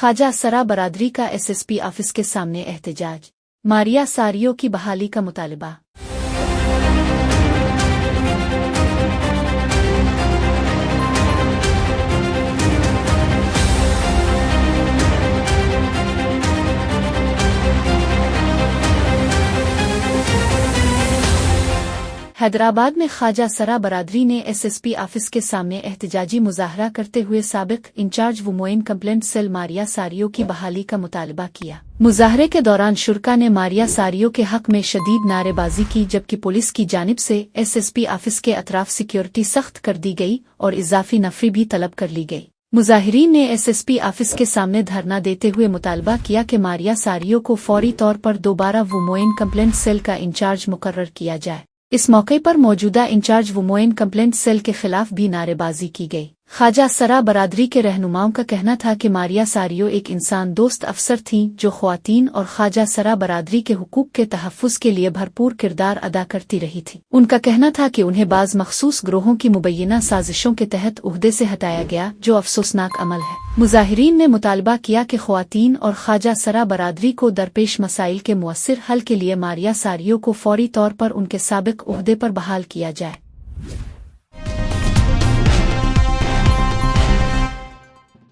خواجہ سرا برادری کا SSP آفس کے سامنے احتجاج، ماریا ساریو کی بحالی کا مطالبہ۔ حیدرآباد میں خواجہ سرا برادری نے SSP آفس کے سامنے احتجاجی مظاہرہ کرتے ہوئے سابق انچارج وومین کمپلینٹ سیل ماریا ساریو کی بحالی کا مطالبہ کیا۔ مظاہرے کے دوران شرکا نے ماریا ساریو کے حق میں شدید نعرے بازی کی، جبکہ پولیس کی جانب سے SSP آفس کے اطراف سیکیورٹی سخت کر دی گئی اور اضافی نفری بھی طلب کر لی گئی۔ مظاہرین نے SSP آفس کے سامنے دھرنا دیتے ہوئے مطالبہ کیا کہ ماریا ساریو کو فوری طور پر دوبارہ وومین کمپلینٹ سیل کا انچارج مقرر کیا جائے۔ اس موقع پر موجودہ انچارج وومین کمپلینٹ سیل کے خلاف بھی نعرے بازی کی گئی۔ خواجہ سرا برادری کے رہنماؤں کا کہنا تھا کہ ماریا ساریو ایک انسان دوست افسر تھیں جو خواتین اور خواجہ سرا برادری کے حقوق کے تحفظ کے لیے بھرپور کردار ادا کرتی رہی تھی۔ ان کا کہنا تھا کہ انہیں بعض مخصوص گروہوں کی مبینہ سازشوں کے تحت عہدے سے ہٹایا گیا، جو افسوسناک عمل ہے۔ مظاہرین نے مطالبہ کیا کہ خواتین اور خواجہ سرا برادری کو درپیش مسائل کے مؤثر حل کے لیے ماریا ساریو کو فوری طور پر ان کے سابق عہدے پر بحال کیا جائے۔